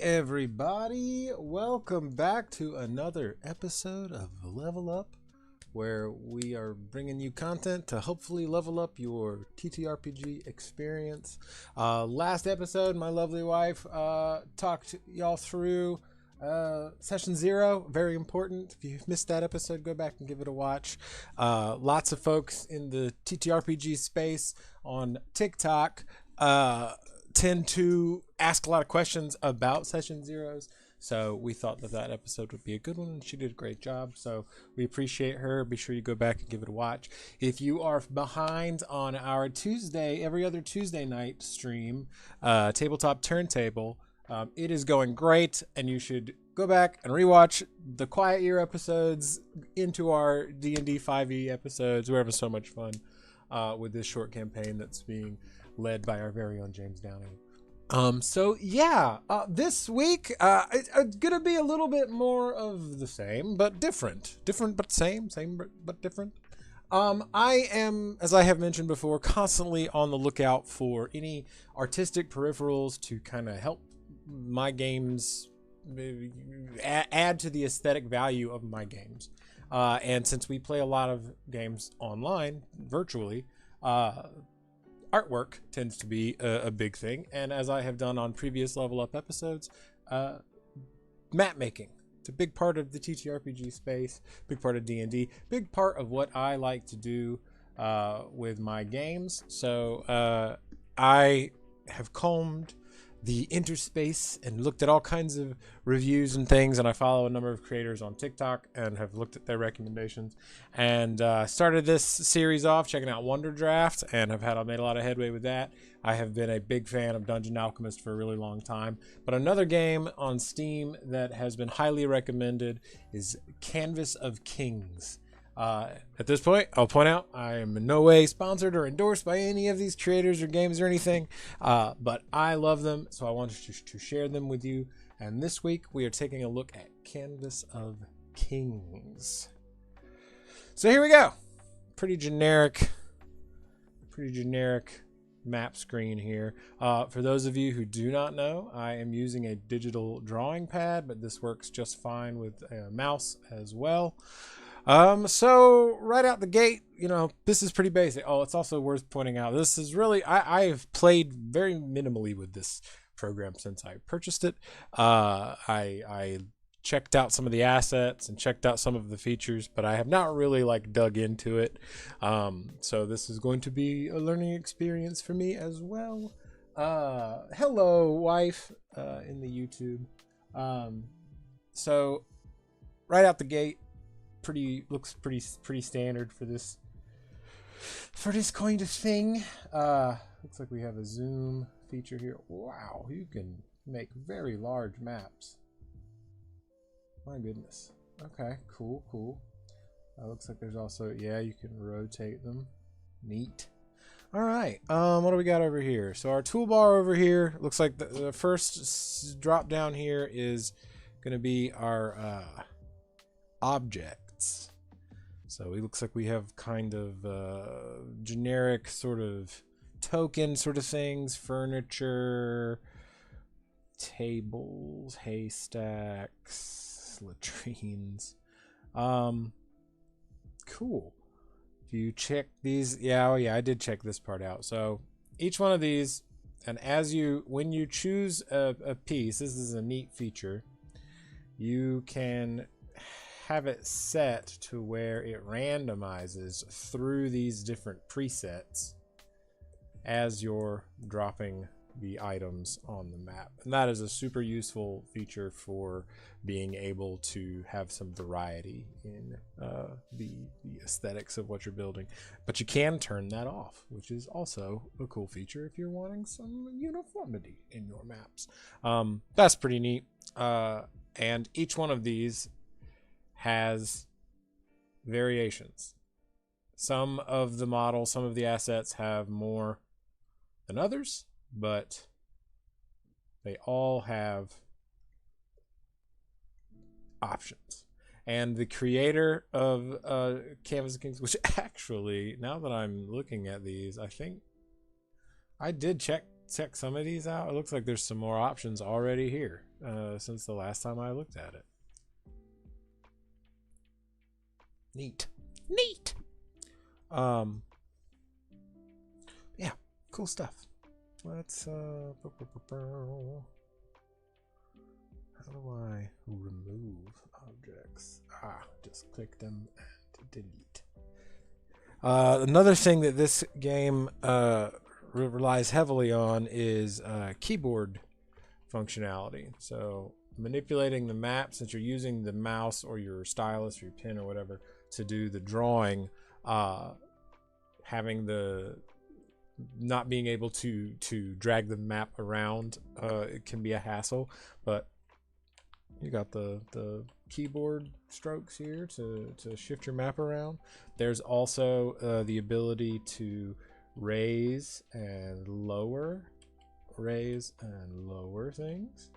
everybody, welcome back to another episode of Level Up, where we are bringing you content to hopefully level up your TTRPG experience. Last episode, my lovely wife talked y'all through Session 0, very important. If you've missed that episode, go back and give it a watch. Lots of folks in the TTRPG space on TikTok tend to ask a lot of questions about Session Zeros, so we thought that episode would be a good one, and she did a great job, so we appreciate her. Be sure you go back and give it a watch. If you are behind on our every other Tuesday night stream, Tabletop Turntable, it is going great, and you should go back and rewatch the Quiet Year episodes into our D&D 5e episodes. We're having so much fun with this short campaign that's being led by our very own James Downing. This week it's gonna be a little bit more of the same but different but same but different. I am, as I have mentioned before, constantly on the lookout for any artistic peripherals to kind of help my games add to the aesthetic value of my games, and since we play a lot of games online virtually, artwork tends to be a big thing, and as I have done on previous Level Up episodes, map making. It's a big part of the TTRPG space, big part of D&D, big part of what I like to do with my games. So I have combed the interspace and looked at all kinds of reviews and things, and I follow a number of creators on TikTok and have looked at their recommendations, and started this series off checking out Wonder Draft, and have made a lot of headway with that. I have been a big fan of Dungeon Alchemist for a really long time, but another game on Steam that has been highly recommended is Canvas of Kings. At this point, I'll point out I am in no way sponsored or endorsed by any of these creators or games or anything, but I love them, so I wanted to share them with you. And this week, we are taking a look at Canvas of Kings. So here we go. Pretty generic map screen here. For those of you who do not know, I am using a digital drawing pad, but this works just fine with a mouse as well. So right out the gate, this is pretty basic. Oh, it's also worth pointing out, this is really, I've played very minimally with this program since I purchased it. I checked out some of the assets and checked out some of the features, but I have not really dug into it. So this is going to be a learning experience for me as well. Hello, wife, in the YouTube. So right out the gate, looks pretty standard for this kind of thing. Looks like we have a zoom feature here. Wow, you can make very large maps. My goodness. Okay, cool. Looks like there's also, you can rotate them. Neat. All right, what do we got over here? So our toolbar over here looks like the first drop down here is going to be our objects. So it looks like we have kind of generic sort of token sort of things, furniture, tables, haystacks, latrines. Cool. Do you check these? I did check this part out. So each one of these, and when you choose a piece, this is a neat feature, you can have it set to where it randomizes through these different presets as you're dropping the items on the map, and that is a super useful feature for being able to have some variety in the aesthetics of what you're building. But you can turn that off, which is also a cool feature if you're wanting some uniformity in your maps. That's pretty neat, and each one of these has variations. Some of the models, some of the assets have more than others, but they all have options. And the creator of Canvas of Kings, which actually, now that I'm looking at these, I think I did check some of these out. It looks like there's some more options already here. since the last time I looked at it. Neat. Neat. Yeah, cool stuff. Let's how do I remove objects? Just click them and delete. Another thing that this game relies heavily on is keyboard functionality. So manipulating the map, since you're using the mouse or your stylus or your pen or whatever to do the drawing, having the not being able to drag the map around, it can be a hassle, but you got the keyboard strokes here to shift your map around. There's also the ability to raise and lower things.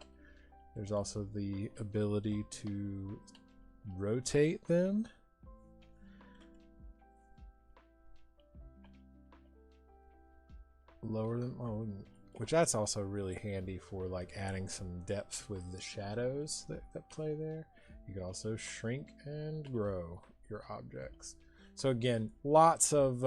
There's also the ability to rotate them. Lower them, which that's also really handy for like adding some depth with the shadows that play there. You can also shrink and grow your objects. So again, lots of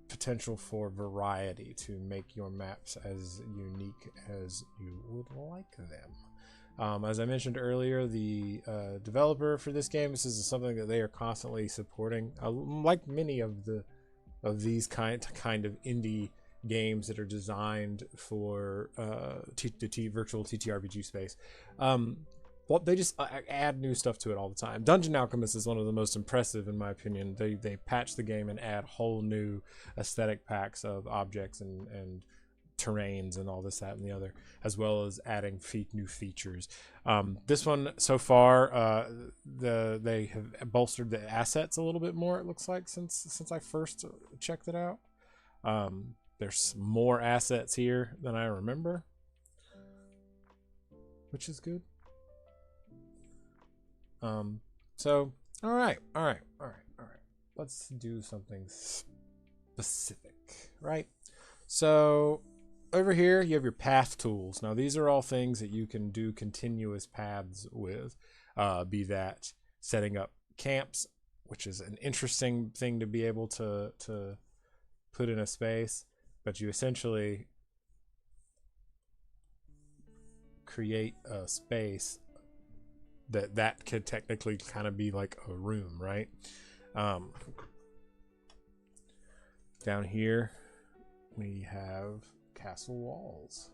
potential for variety to make your maps as unique as you would like them. As I mentioned earlier, the developer for this game, this is something that they are constantly supporting, like many of these kind of indie games that are designed for the virtual TTRPG space. Well, they just add new stuff to it all the time. Dungeon Alchemist is one of the most impressive, in my opinion. They patch the game and add whole new aesthetic packs of objects and terrains and all this, that, and the other, as well as adding new features. This one so far, they have bolstered the assets a little bit more. It looks like since I first checked it out. There's more assets here than I remember, which is good. So, all right. Let's do something specific, right? So over here, you have your path tools. Now, these are all things that you can do continuous paths with, be that setting up camps, which is an interesting thing to be able to put in a space, but you essentially create a space that could technically kind of be like a room, right? Down here we have castle walls,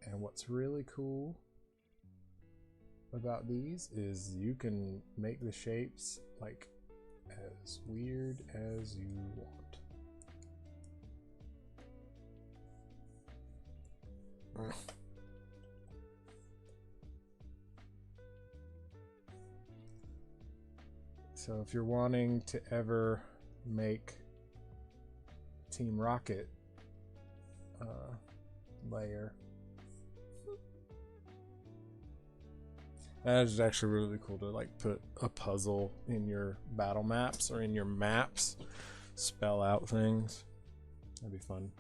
and what's really cool about these is you can make the shapes like as weird as you want. So if you're wanting to ever make Team Rocket layer, that is actually really cool to like put a puzzle in your battle maps or in your maps, spell out things. That'd be fun.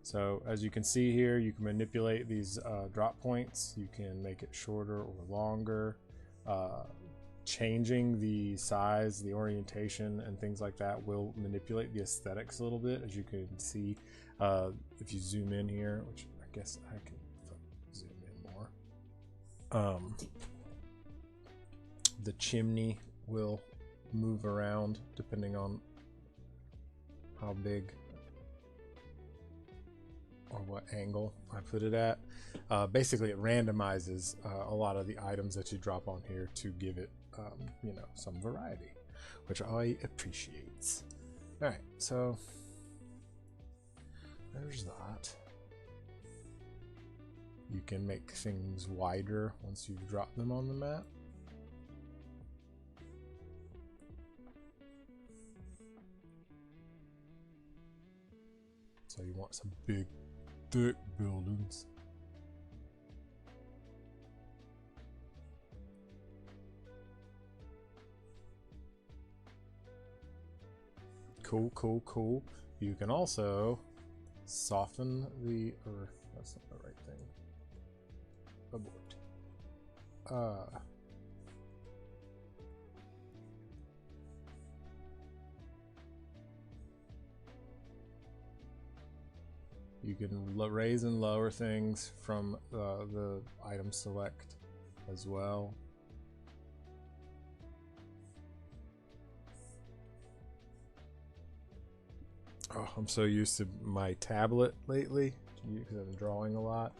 So as you can see here, you can manipulate these drop points. You can make it shorter or longer. Changing the size, the orientation, and things like that will manipulate the aesthetics a little bit, as you can see if you zoom in here, which I guess I can zoom in more. The chimney will move around depending on how big or what angle I put it at. Basically, it randomizes a lot of the items that you drop on here to give it, some variety, which I appreciate. All right, so there's that. You can make things wider once you drop them on the map. So you want some big, thick buildings. Cool. You can also soften the, or That's not the right thing. Abort. You can raise and lower things from the item select as well. Oh, I'm so used to my tablet lately because I'm drawing a lot.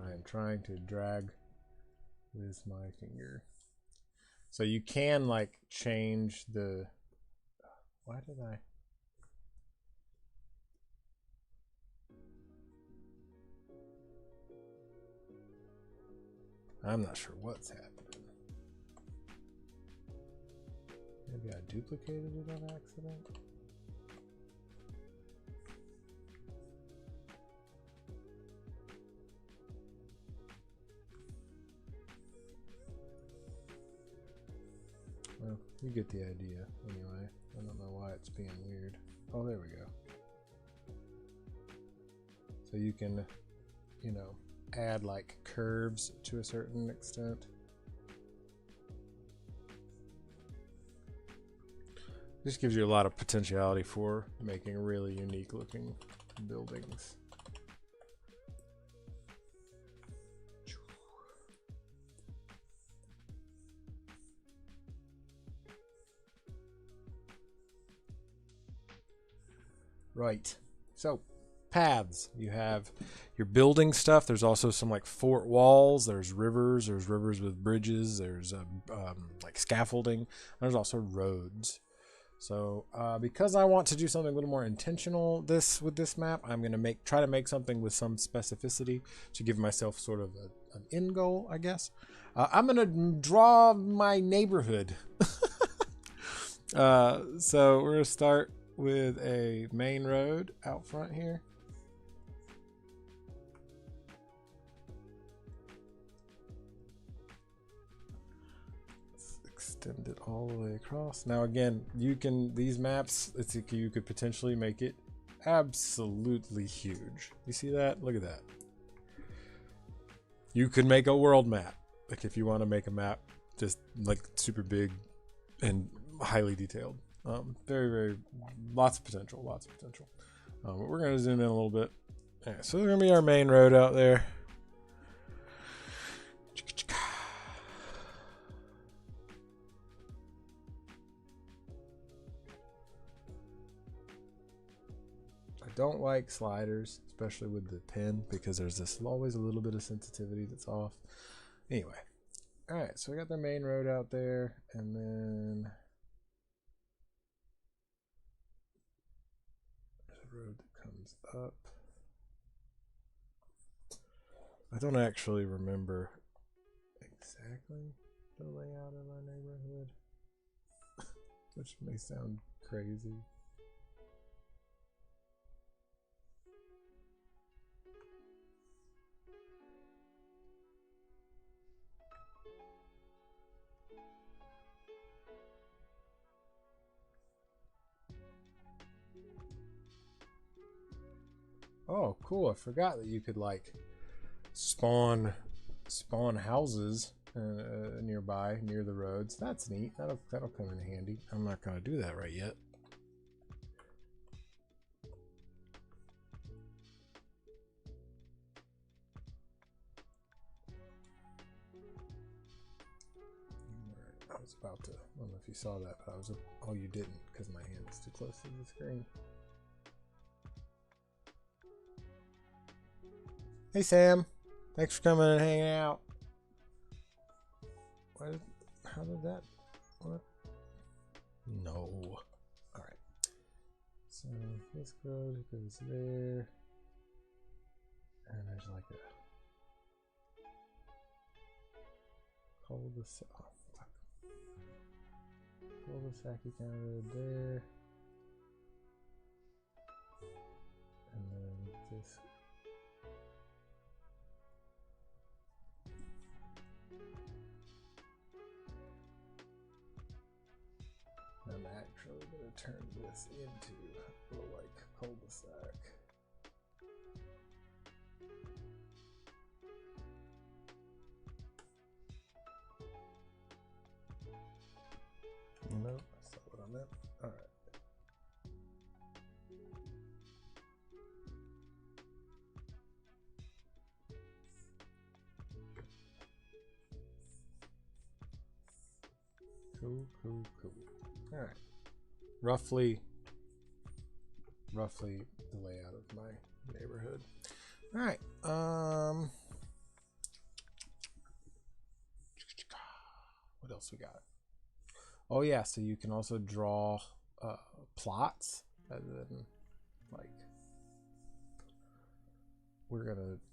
I am trying to drag with my finger. So you can like change the... Why did I... I'm not sure what's happening. Maybe I duplicated it on accident? Well, you get the idea anyway. I don't know why it's being weird. Oh, there we go. So you can, you know, add like curves to a certain extent. This gives you a lot of potentiality for making really unique looking buildings. Right. So, paths. You have your building stuff. There's also some like fort walls. There's rivers. There's rivers with bridges. There's like scaffolding. There's also roads. So, because I want to do something a little more intentional with this map, I'm gonna try to make something with some specificity to give myself sort of an end goal, I guess. I'm gonna draw my neighborhood. So we're gonna start with a main road out front here. Let's extend it all the way across. Now again, these maps, you could potentially make it absolutely huge. You see that? Look at that. You could make a world map. Like if you want to make a map just like super big and highly detailed. Very, lots of potential, but we're going to zoom in a little bit. Okay, so there's going to be our main road out there. I don't like sliders, especially with the pen, because there's always a little bit of sensitivity that's off. Anyway, all right, so we got the main road out there, and then road that comes up. I don't actually remember exactly the layout of our neighborhood, which may sound crazy. Oh, cool. I forgot that you could like spawn houses nearby, near the roads. That's neat. That'll come in handy. I'm not gonna do that right yet. I was about to, I don't know if you saw that, but oh, you didn't, because my hand is too close to the screen. Hey Sam, thanks for coming and hanging out. How did that? What? No. All right. So this goes there, and there's like a cul-de-sac. Oh, fuck. Cul-de-sac kind of road there, and then this. I'm actually going to turn this into a like cul-de-sac. then. All right. Cool. All right. Roughly the layout of my neighborhood. All right. What else we got? Oh yeah, so you can also draw plots, and then like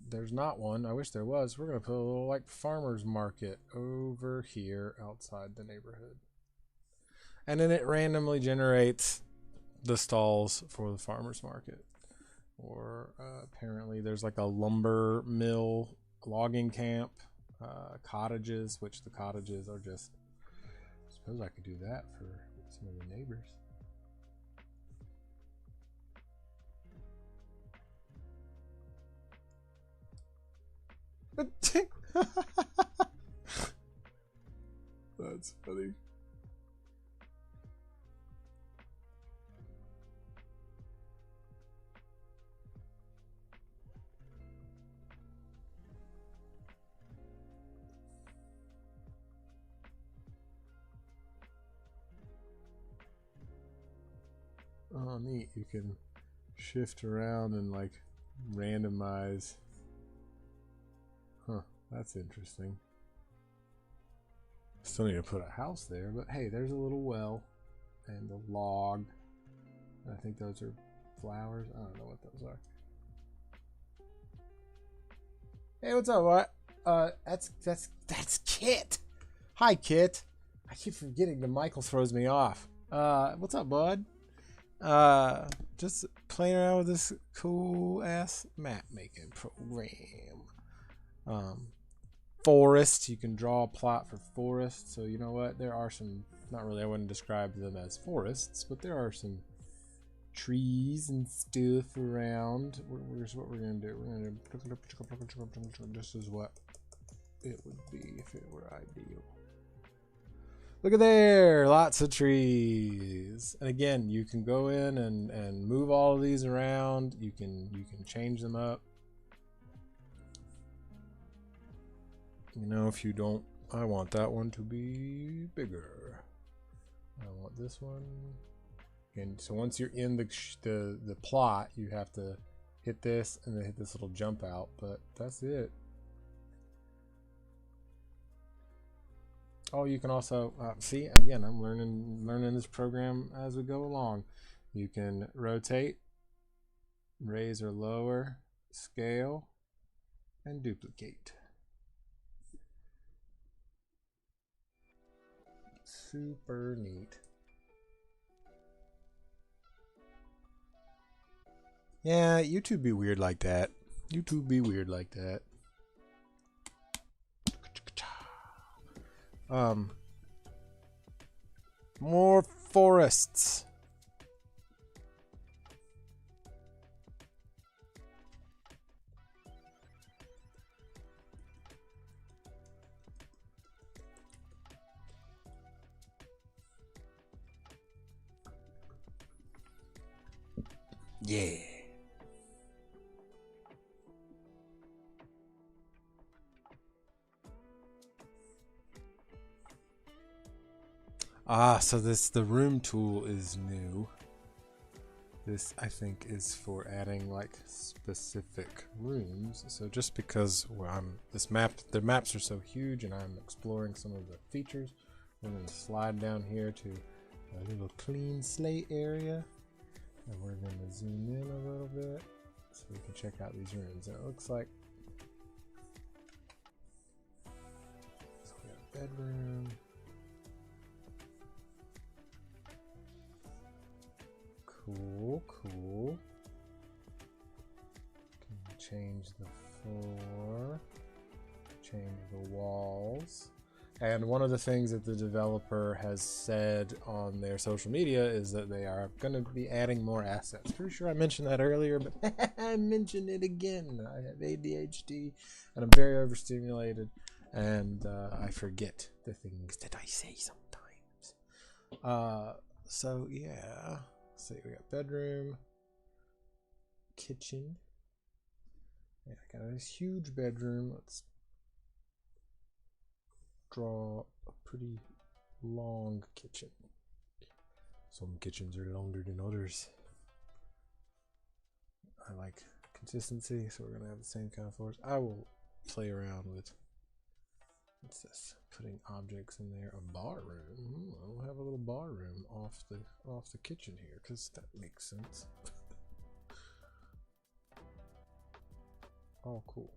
there's not one. I wish there was. We're gonna put a little like farmer's market over here outside the neighborhood, and then it randomly generates the stalls for the farmer's market. Or apparently there's like a lumber mill, logging camp, cottages, which the cottages are just, I suppose I could do that for some of the neighbors. That's funny. Oh, neat. You can shift around and like randomize. Huh, that's interesting. Still need to put a house there, but hey, there's a little well and a log. I think those are flowers. I don't know what those are. Hey, what's up? What? That's Kit. Hi, Kit. I keep forgetting that Michael throws me off. What's up, bud? Just playing around with this cool ass map making program. Forest, you can draw a plot for forest. So you know what? There are some, not really, I wouldn't describe them as forests, but there are some trees and stuff around. Here's what we're gonna do. We're gonna this is what it would be if it were ideal. Look at there, lots of trees. And again, you can go in and move all of these around. You can change them up. You know, if you don't, I want that one to be bigger. I want this one. And so once you're in the plot, you have to hit this and then hit this little jump out, but that's it. Oh, you can also see, again, I'm learning this program as we go along. You can rotate, raise or lower, scale, and duplicate. Super neat. Yeah, YouTube be weird like that. YouTube be weird like that. More forests. Yeah. So the room tool is new. This, I think, is for adding like specific rooms. So just because the maps are so huge and I'm exploring some of the features, we're going to slide down here to a little clean slate area. And we're going to zoom in a little bit so we can check out these rooms. And it looks like, so we got a bedroom. Cool. Can change the floor, change the walls. And one of the things that the developer has said on their social media is that they are going to be adding more assets. Pretty sure I mentioned that earlier, but I mentioned it again. I have ADHD and I'm very overstimulated, and I forget the things that I say sometimes. So yeah, see, we got bedroom, kitchen. Yeah, I got this huge bedroom. Let's draw a pretty long kitchen. Some kitchens are longer than others. I like consistency, so we're gonna have the same kind of floors. I will play around with, what's this? Putting objects in there. A bar room. We'll have a little bar room off the kitchen here, because that makes sense. Oh, cool.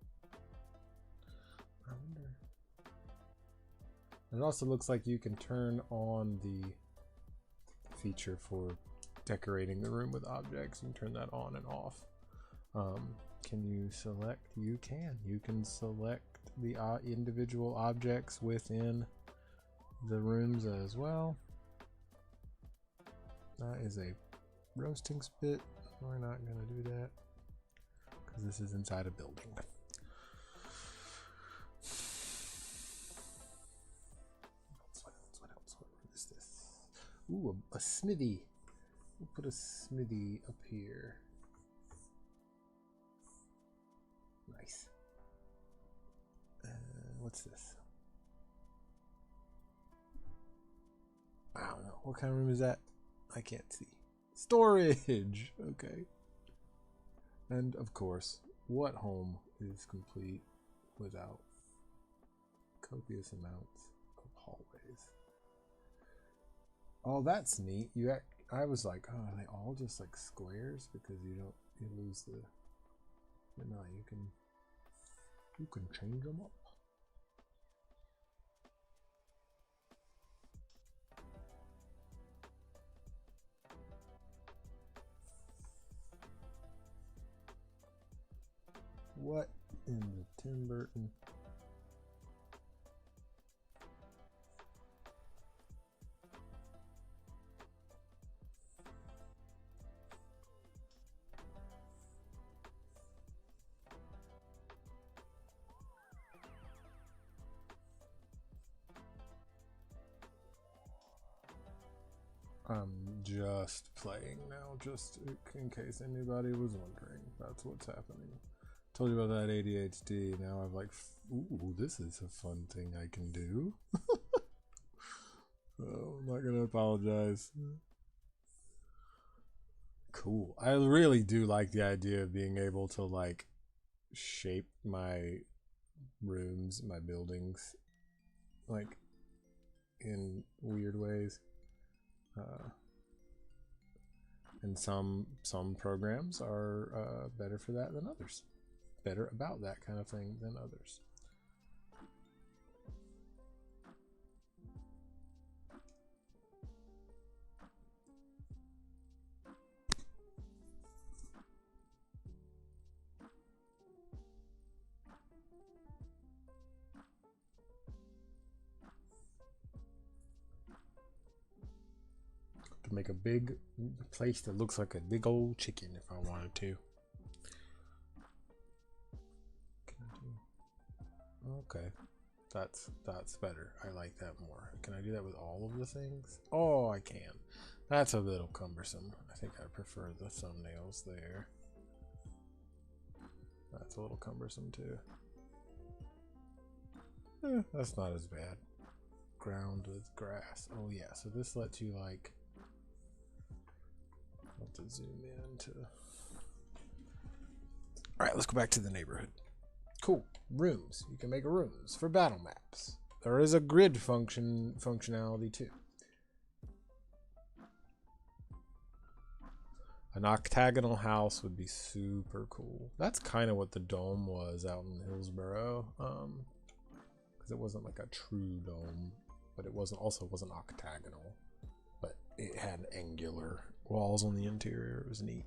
I wonder. It also looks like you can turn on the feature for decorating the room with objects. You can turn that on and off. Can you select? You can. You can select the individual objects within the rooms as well. That is a roasting spit. We're not going to do that because this is inside a building. What else? What is this? Ooh, a smithy. We'll put a smithy up here. Nice. What's this? I don't know. What kind of room is that? I can't see. Storage! Okay. And of course, what home is complete without copious amounts of hallways? Oh, that's neat. I was like, oh, are they all just like squares? Because you lose the. But no, you can change them up. What in the Tim Burton? I'm just playing now, just in case anybody was wondering. That's what's happening. Told you about that ADHD. Now I'm like, ooh, this is a fun thing I can do. Oh, I'm not gonna apologize. Cool. I really do like the idea of being able to like shape my rooms, my buildings, like in weird ways. And some programs are better for that than others. Better about that kind of thing than others. To make a big place that looks like a big old chicken if I wanted to. Okay, that's better. I like that more. Can I do that with all of the things? Oh, I can. That's a little cumbersome. I think I prefer the thumbnails there. That's a little cumbersome too. That's not as bad. Ground with grass. Oh yeah, so this lets you like. I'll have to zoom in to. All right, let's go back to the neighborhood. Cool. Rooms. You can make rooms for battle maps. There is a grid functionality too. An octagonal house would be super cool. That's kind of what the dome was out in Hillsboro. Because it wasn't like a true dome, but it wasn't octagonal. But it had angular walls on the interior. It was neat.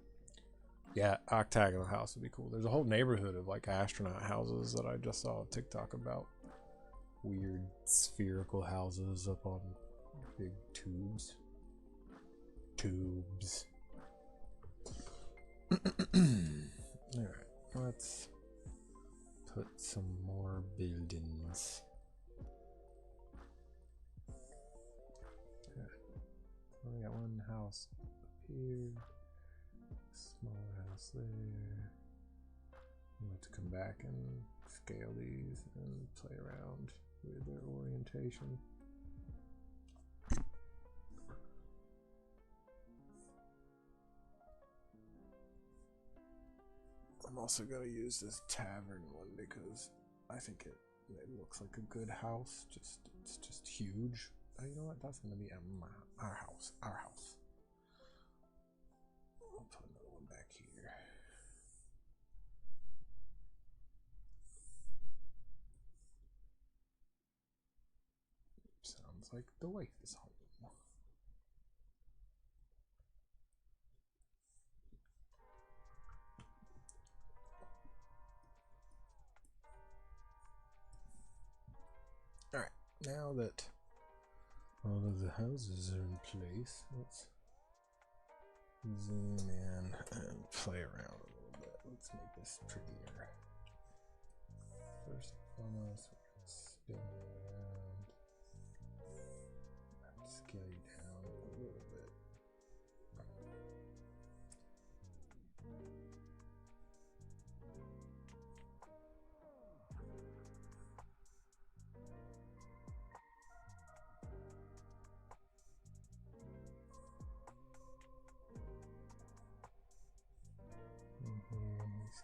Yeah, octagonal house would be cool. There's a whole neighborhood of like astronaut houses that I just saw on TikTok about. Weird spherical houses up on big tubes. Alright, let's put some more buildings. We got 1, house up here, smaller house there. I'm going to come back and scale these and play around with their orientation. I'm also going to use this tavern one because I think it looks like a good house. It's just huge. Oh, you know what? That's going to be our house. Our house. I'll put another one back here. Sounds like the wife is home. Alright, now that all of the houses are in place, let's zoom in and play around a little bit. Let's make this prettier. First and foremost, we're going to spin it around and scale you down a little bit.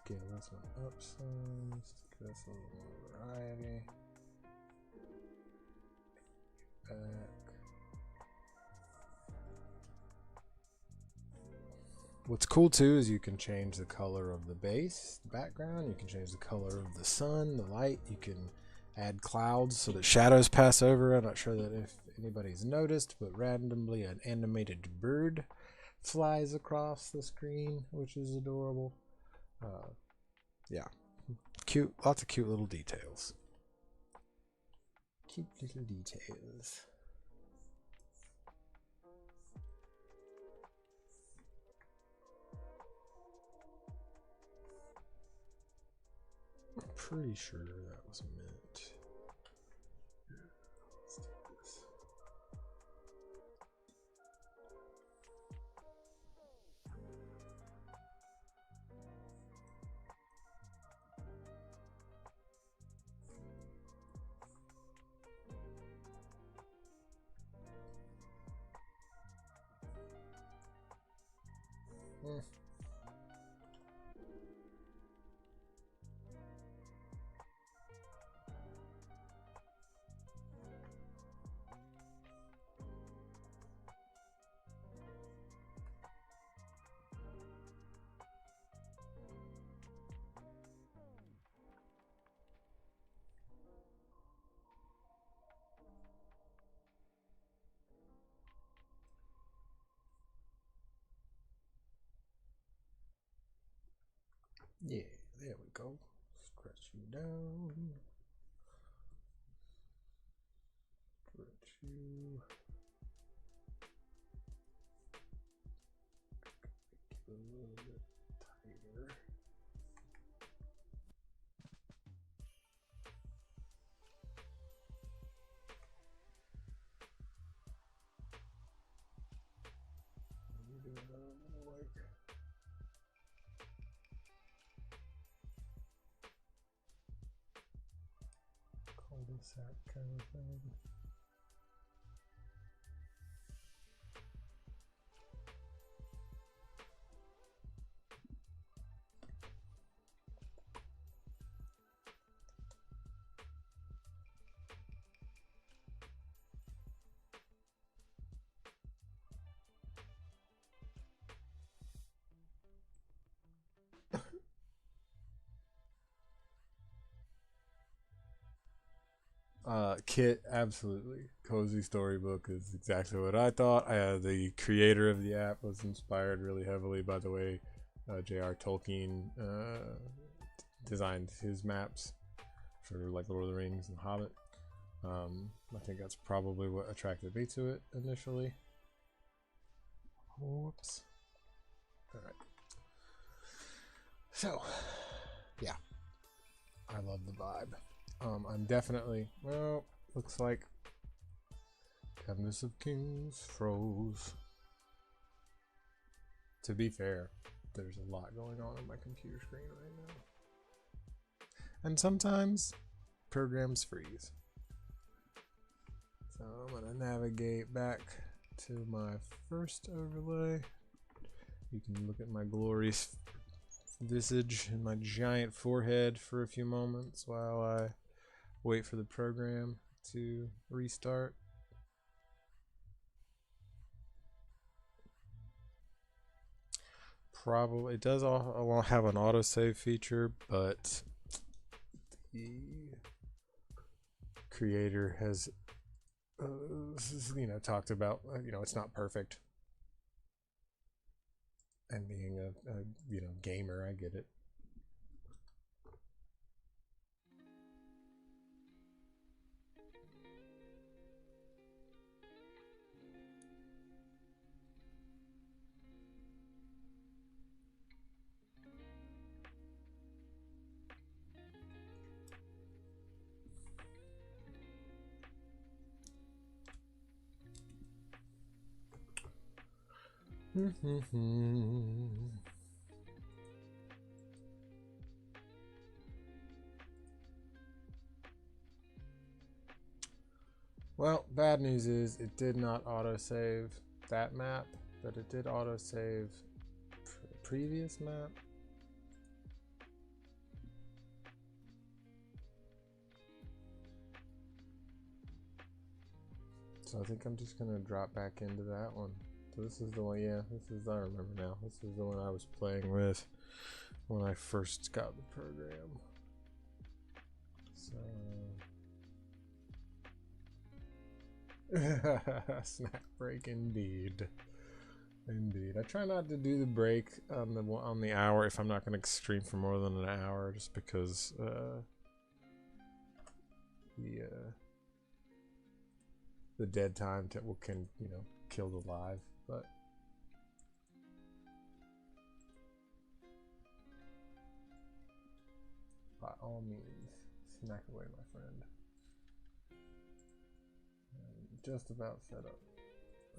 Scale this one up some, give us a little more variety. Back. What's cool too is you can change the color of the base, the background, you can change the color of the sun, the light, you can add clouds so that shadows pass over. I'm not sure that if anybody's noticed, but randomly an animated bird flies across the screen, which is adorable. Yeah, cute, lots of cute little details. Cute little details. I'm pretty sure that was meant. Let's do this. Yeah, there we go. Scratch you down. Stretch you. Make it a little bit tighter. Do it a little like. Cul-de-sac kind of thing. Kit, absolutely. Cozy Storybook is exactly what I thought. The creator of the app was inspired really heavily by the way J.R. Tolkien designed his maps for like Lord of the Rings and Hobbit. I think that's probably what attracted me to it initially. Whoops. Alright. So, yeah. I love the vibe. I'm definitely, well, looks like Canvas of Kings froze. To be fair, there's a lot going on my computer screen right now. And sometimes programs freeze. So I'm going to navigate back to my first overlay. You can look at my glorious visage and my giant forehead for a few moments while I wait for the program to restart. Probably it does all have an autosave feature, but the creator has talked about it's not perfect. And being a gamer, I get it. Well, bad news is it did not autosave that map, but it did autosave the previous map. So I think I'm just gonna drop back into that one. So this is the one, yeah, I remember now. This is the one I was playing with when I first got the program. So snack break indeed. Indeed. I try not to do the break on the hour if I'm not going to stream for more than an hour, just because the dead time can kill the live. But by all means, snack away, my friend. I'm just about set up.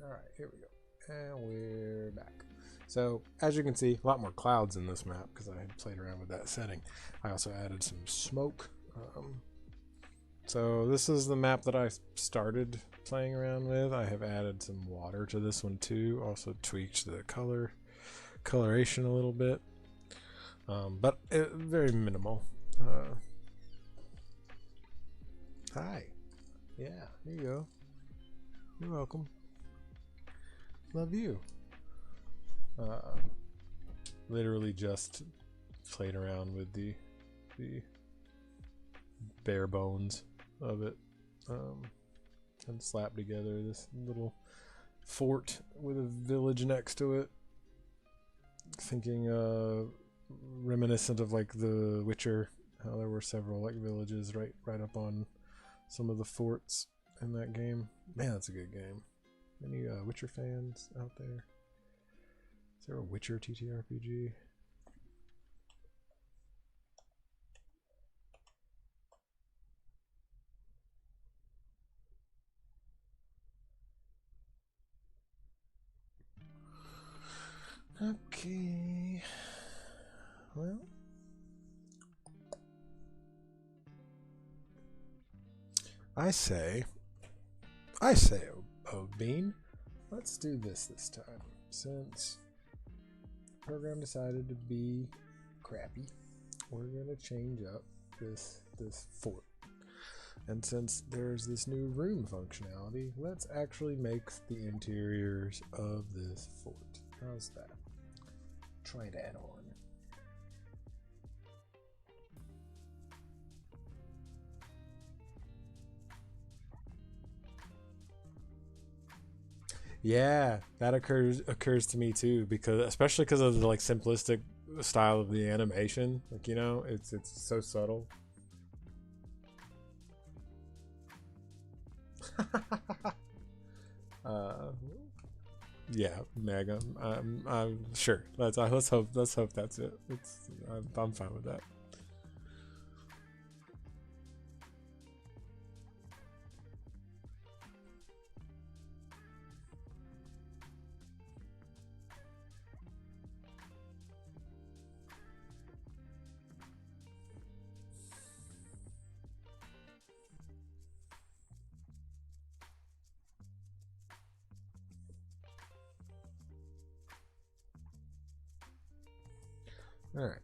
All right, here we go. And we're back. So as you can see, a lot more clouds in this map because I had played around with that setting. I also added some smoke. So this is the map that I started playing around with. I have added some water to this one too. Also tweaked the coloration a little bit, but very minimal. Hi. Yeah, here you go. You're welcome. Love you. Literally just played around with the bare bones of it, and slapped together this little fort with a village next to it, thinking reminiscent of like The Witcher, how there were several like villages right up on some of the forts in that game. Man, that's a good game. Any Witcher fans out there? Is there a Witcher TTRPG? Okay. Well, I say, Bean, let's do this time. Since the program decided to be crappy, we're gonna change up this fort. And since there's this new room functionality, let's actually make the interiors of this fort. How's that? Try that on. Yeah, that occurs to me too, because especially because of the like simplistic style of the animation. Like, it's so subtle. Yeah, Mega. I'm sure. Let's hope that's it. I'm fine with that. All right.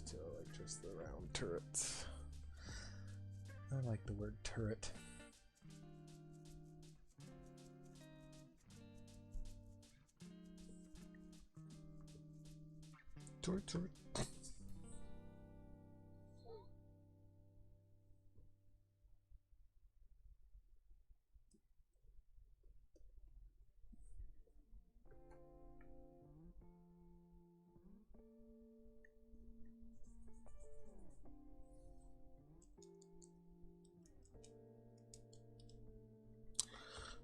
To like just the round turrets. I like the word turret. Turret.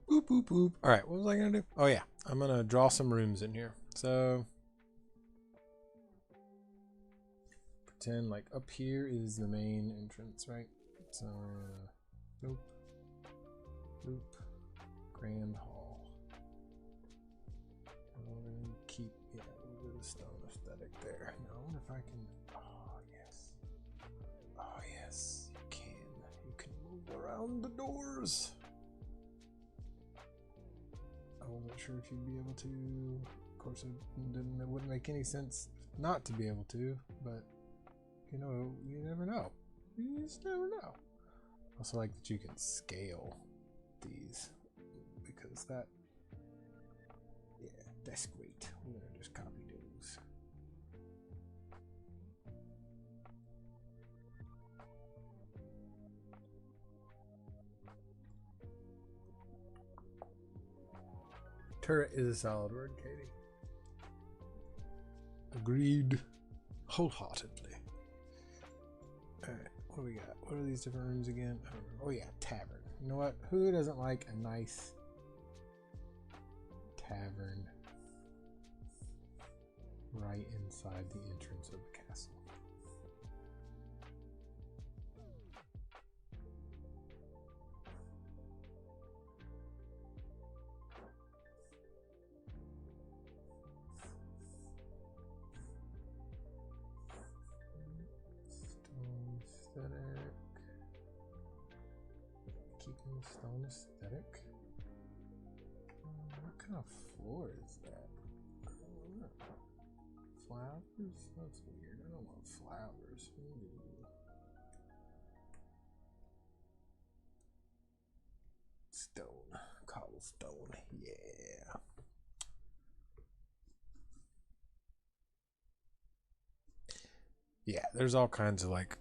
Boop, boop, boop. All right, what was I going to do? Oh, yeah. I'm going to draw some rooms in here. So, pretend like up here is the main entrance, right? So, boop, boop, Grand Hall. And we're going to keep, yeah, a little bit of stone aesthetic there. Now, I wonder if I can, oh, yes. Oh, yes, you can. You can move around the doors. I wasn't sure if you'd be able to. Of course, it wouldn't make any sense not to be able to, but you know, you never know. You just never know. Also, like that you can scale these because that, yeah, that's great. We're gonna just copy those. Turret is a solid word, Katie. Agreed wholeheartedly. Alright, what do we got? What are these different rooms again? I don't know. Oh yeah, tavern. You know what? Who doesn't like a nice tavern right inside the entrance of the castle? Aesthetic. Keeping the stone aesthetic. What kind of floor is that? I don't know. Flowers? That's weird. I don't want flowers. Ooh. Stone. Cobblestone. Yeah. Yeah, there's all kinds of like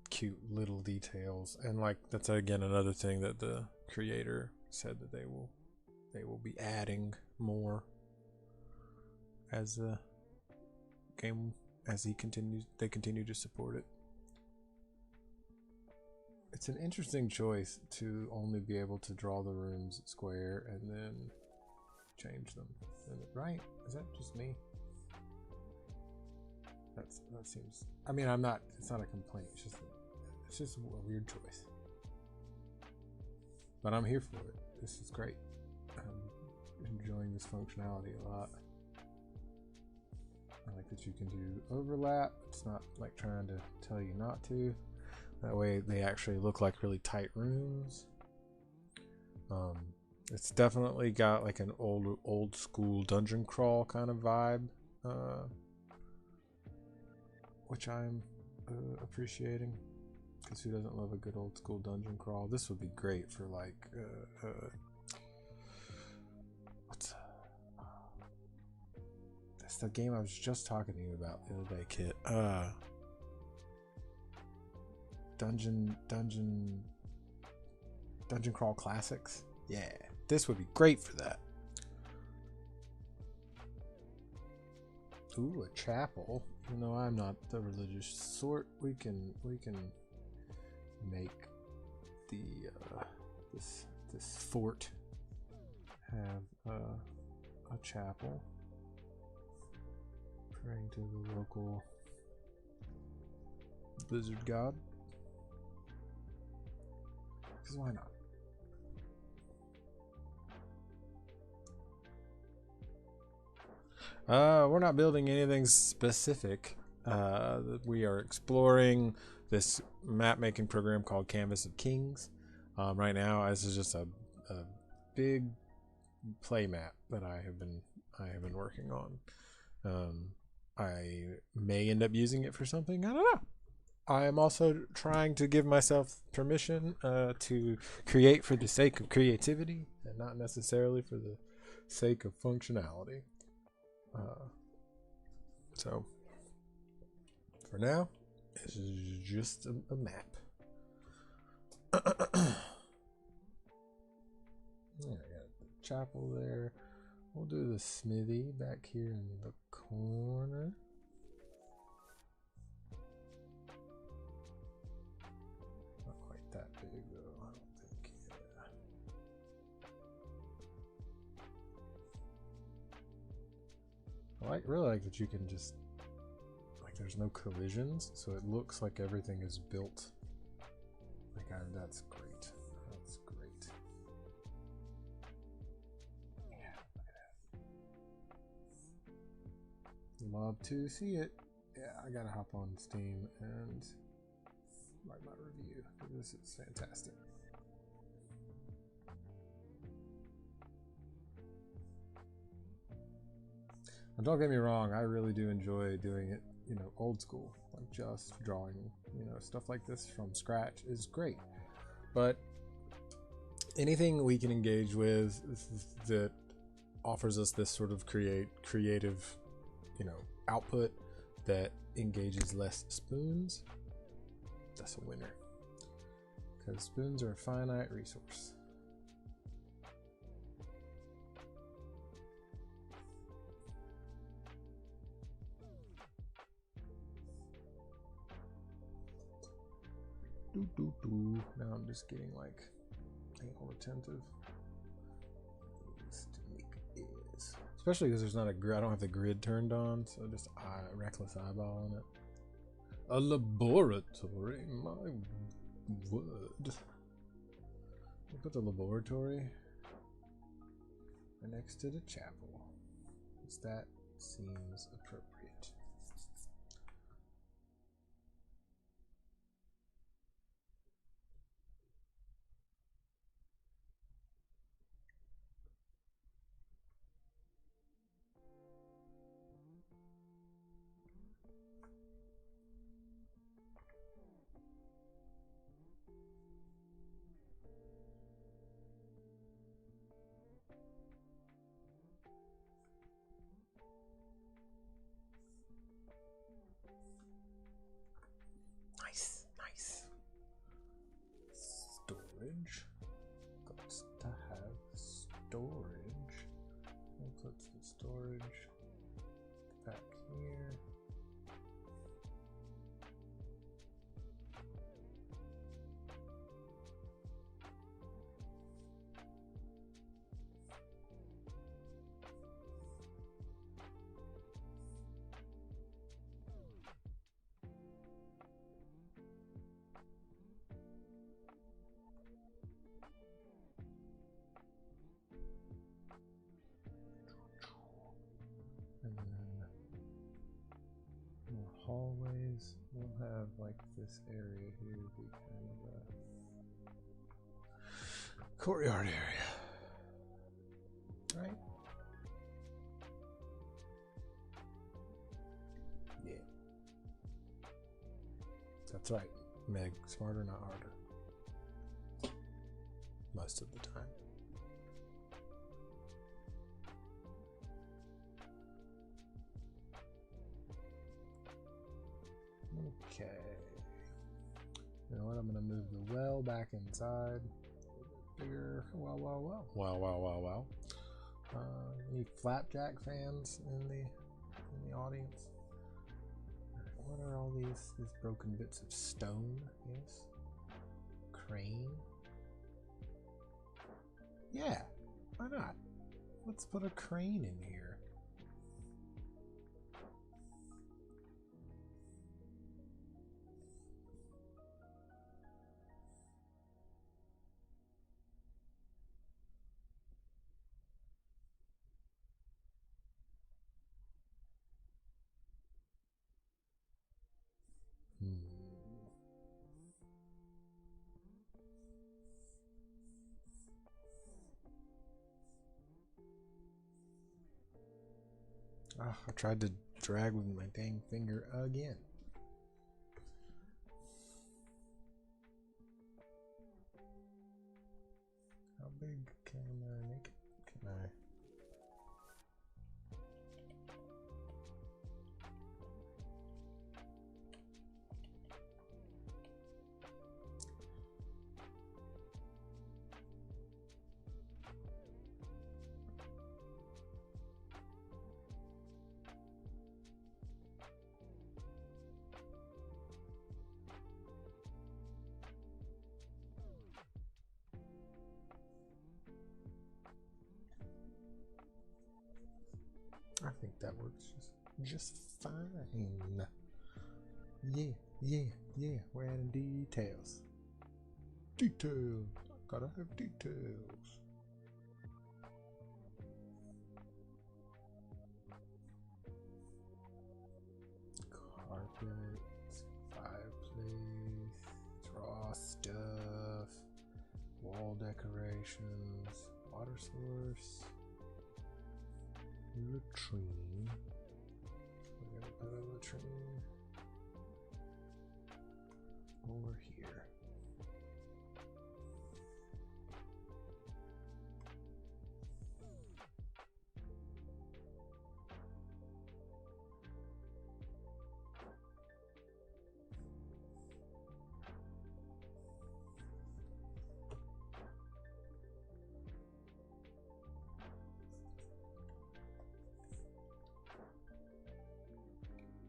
cute little details, and like that's again another thing that the creator said that they will be adding more as the game as they continue to support it. It's an interesting choice to only be able to draw the rooms square and then change them. Right? Is that just me? That seems. I mean, I'm not. It's not a complaint. It's just a weird choice. But I'm here for it. This is great. I'm enjoying this functionality a lot. I like that you can do overlap. It's not like trying to tell you not to. That way they actually look like really tight rooms. It's definitely got like an old school dungeon crawl kind of vibe, which I'm appreciating. Because who doesn't love a good old school dungeon crawl? This would be great for like that's the game I was just talking to you about the other day, Kit. Dungeon Crawl Classics. Yeah, this would be great for that. Ooh, a chapel. Even though I'm not the religious sort, we can make the this fort have a chapel, praying to the local lizard god. Because why not? We're not building anything specific. We are exploring this map making program called Canvas of Kings. Right now, this is just a big play map that I have been working on. I may end up using it for something. I don't know. I am also trying to give myself permission to create for the sake of creativity and not necessarily for the sake of functionality. So for now, this is just a map. Yeah, I got the chapel there. We'll do the smithy back here in the corner. Not quite that big though, I don't think. Yeah. I really like that you can just, like, there's no collisions, so it looks like everything is built. Like, that's great. That's great. Yeah, look at that. Love to see it. Yeah, I gotta hop on Steam and write my review. This is fantastic. And don't get me wrong, I really do enjoy doing it, you know, old school, like just drawing, you know, stuff like this from scratch is great. But anything we can engage with that offers us this sort of creative, you know, output that engages less spoons, that's a winner. Because spoons are a finite resource. Now I'm just getting like ankle attentive. Especially because there's not a grid. I don't have the grid turned on, so just reckless eyeball on it. A laboratory, my word. We'll put the laboratory right next to the chapel, because that seems appropriate. Nice, nice. Storage. Got to have storage. We'll put some storage back here. And then more hallways. We'll have like this area here be kind of a courtyard area. Right? Yeah. That's right. Meg, smarter, not harder. Most of the time. Okay. You know what? I'm gonna move the well back inside. Bigger. Wow. Any flapjack fans in the audience? What are all these broken bits of stone? Yes. Crane. Yeah. Why not? Let's put a crane in here. Oh, I tried to drag with my dang finger again. How big can I make it? Can I? I think that works just fine. Yeah. We're adding details. Details. Gotta have details. Carpet, fireplace, draw stuff, wall decorations, water source. Latrine. We're gonna put a latrine over here.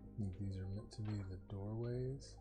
I think these are meant to be the doorways.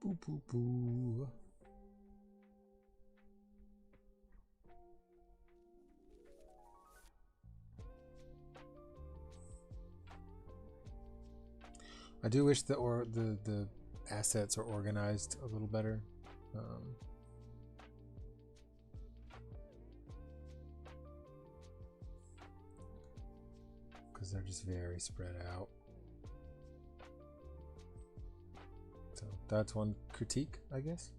Boo boo boo. I do wish the assets are organized a little better. Because they're just very spread out. So that's one critique, I guess.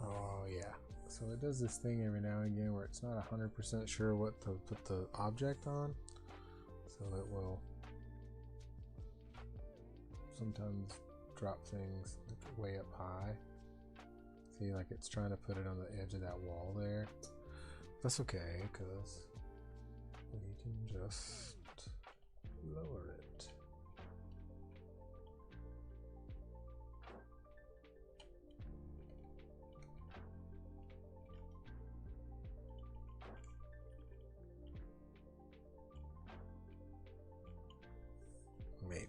Oh yeah. So it does this thing every now and again where it's not 100% sure what to put the object on. So it will sometimes drop things like way up high. See, like it's trying to put it on the edge of that wall there. That's okay, because we can just lower it. Maybe.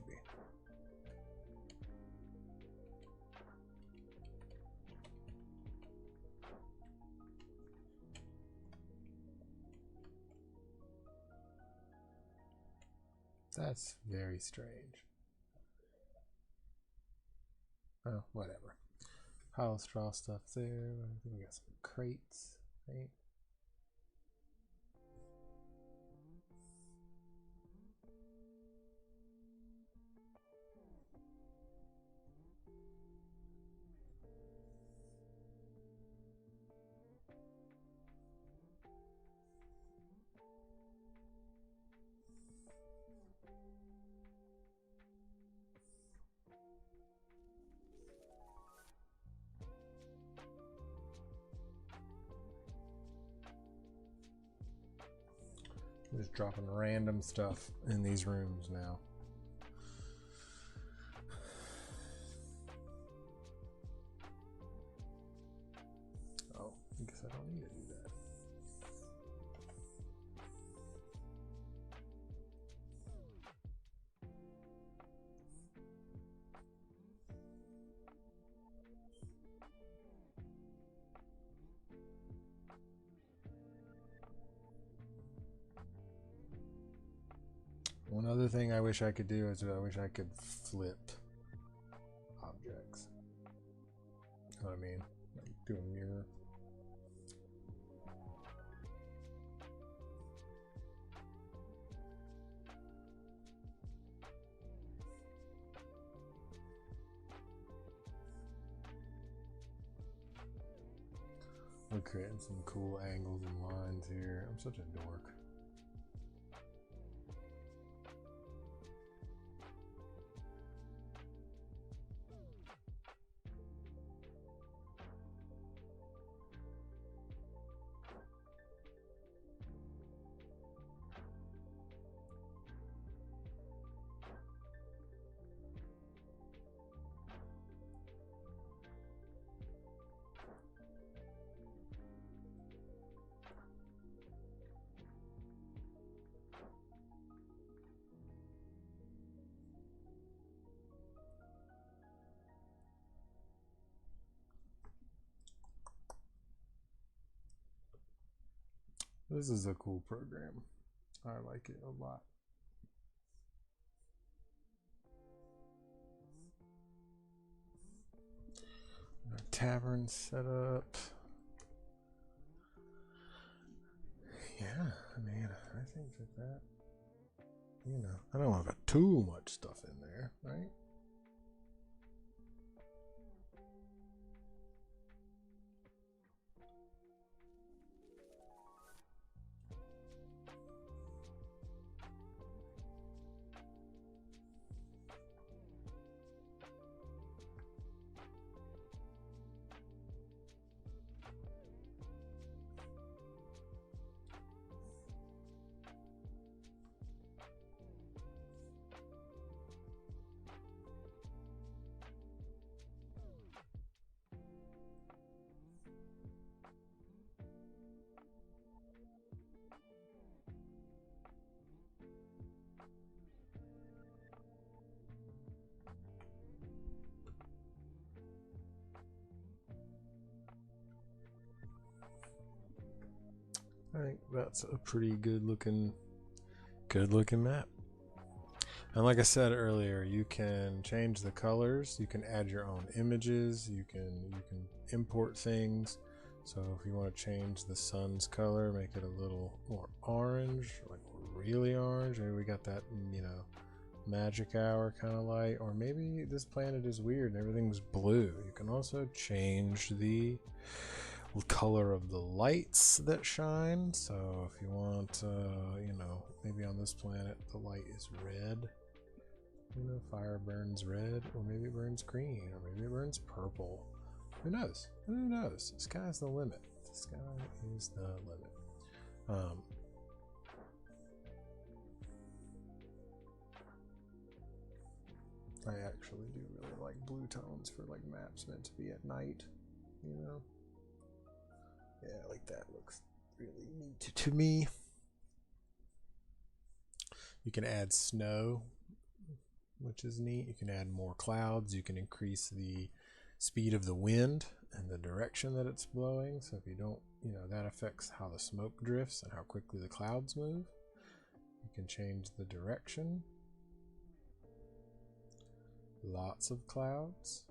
That's very strange. Oh, whatever. Pile of straw stuff there. I think we got some crates, right? Just dropping random stuff in these rooms now. Oh, I guess I don't need to do that. One other thing I wish I could do is I wish I could flip objects. You know what I mean? Like do a mirror. We're creating some cool angles and lines here. I'm such a dork. This is a cool program. I like it a lot. Our tavern set up. Yeah, I mean, I think that, you know, I don't want to put too much stuff in there, right? I think that's a pretty good looking map. And like I said earlier, you can change the colors, you can add your own images, you can import things. So if you want to change the sun's color, make it a little more orange, like really orange, maybe we got that, you know, magic hour kind of light, or maybe this planet is weird and everything's blue. You can also change the color of the lights that shine. So if you want, you know, maybe on this planet the light is red, you know, fire burns red, or maybe it burns green, or maybe it burns purple. Who knows? Who knows? The sky's the limit. The sky is the limit. I actually do really like blue tones for like maps meant to be at night, you know. Yeah, like that looks really neat to me. You can add snow, which is neat. You can add more clouds. You can increase the speed of the wind and the direction that it's blowing. So if you don't, you know, that affects how the smoke drifts and how quickly the clouds move. You can change the direction. Lots of clouds.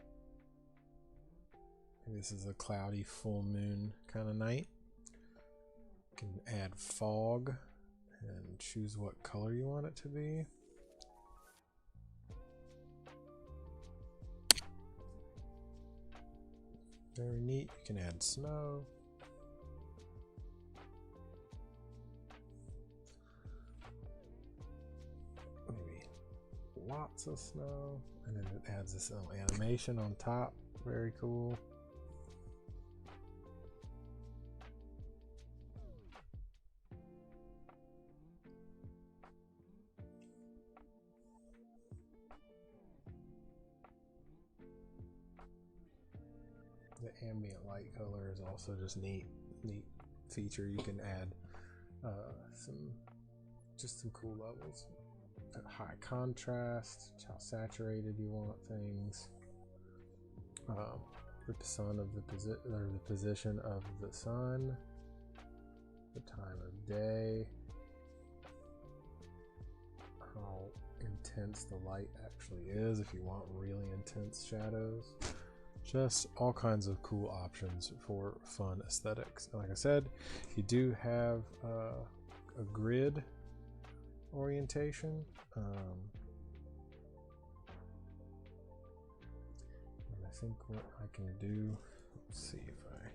This is a cloudy full moon kind of night. You can add fog and choose what color you want it to be. Very neat. You can add snow. Maybe lots of snow. And then it adds this little animation on top. Very cool. ambient light color is also just neat feature. You can add some cool levels. High contrast, how saturated you want things. The sun of the position of the sun, the time of day, how intense the light actually is if you want really intense shadows. Just all kinds of cool options for fun aesthetics. And like I said, you do have a grid orientation. And I think what I can do, let's see if I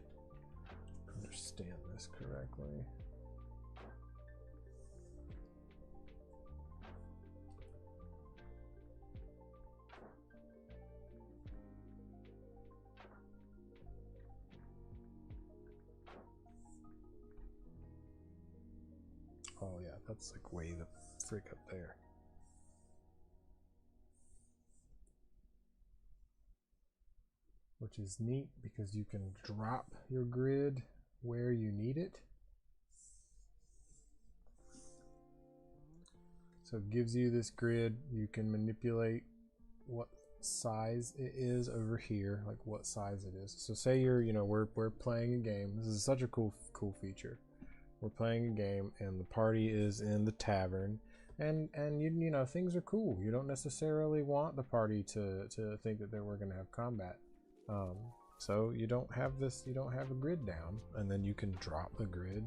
understand this correctly. Oh yeah, that's like way the frick up there. Which is neat because you can drop your grid where you need it. So it gives you this grid. You can manipulate what size it is over here, like what size it is. So say you're, we're playing a game. This is such a cool feature. We're playing a game and the party is in the tavern, and you know things are cool. You don't necessarily want the party to think that we're going to have combat. So you don't have a grid down, and then you can drop the grid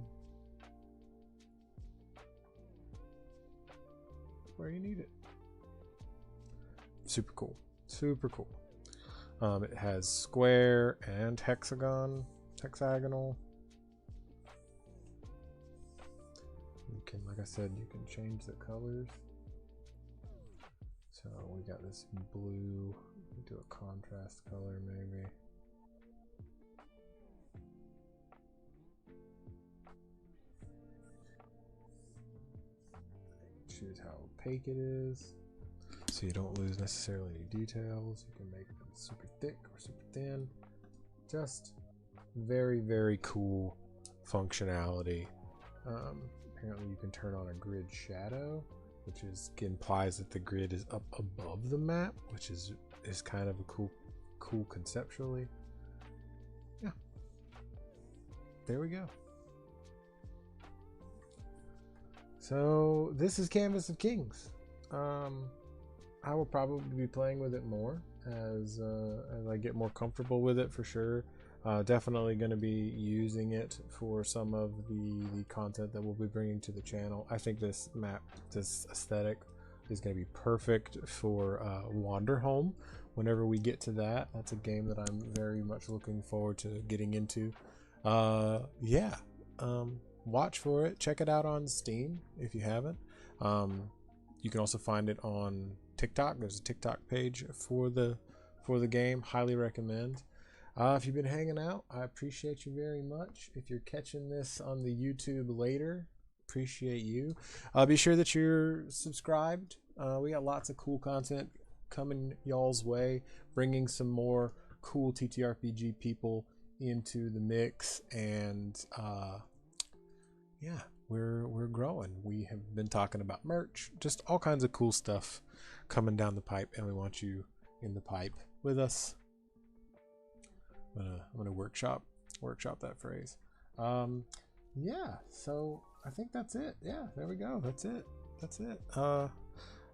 where you need it. Super cool. It has square and hexagonal. You can, like I said, you can change the colors. So we got this blue. Do a contrast color maybe. Choose how opaque it is, so you don't lose necessarily any details. You can make them super thick or super thin. Just very, very cool functionality. Apparently you can turn on a grid shadow, which implies that the grid is up above the map, which is kind of a cool conceptually. Yeah, there we go. So this is Canvas of Kings. I will probably be playing with it more as I get more comfortable with it, for sure. Definitely going to be using it for some of the content that we'll be bringing to the channel. I think this aesthetic is going to be perfect for Wanderhome. Whenever we get to that, that's a game that I'm very much looking forward to getting into. Yeah, watch for it. Check it out on Steam if you haven't. You can also find it on TikTok. There's a TikTok page for the game. Highly recommend. If you've been hanging out, I appreciate you very much. If you're catching this on the YouTube later, appreciate you. Be sure that you're subscribed. We got lots of cool content coming y'all's way, bringing some more cool TTRPG people into the mix, and yeah, we're growing. We have been talking about merch, just all kinds of cool stuff coming down the pipe, and we want you in the pipe with us. I'm gonna workshop that phrase. Yeah, so I think that's it. Yeah, there we go. That's it.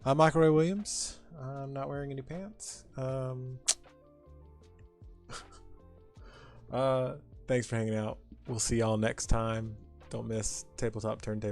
I'm Michael Ray Williams. I'm not wearing any pants. Thanks for hanging out. We'll see y'all next time. Don't miss Tabletop Turntable.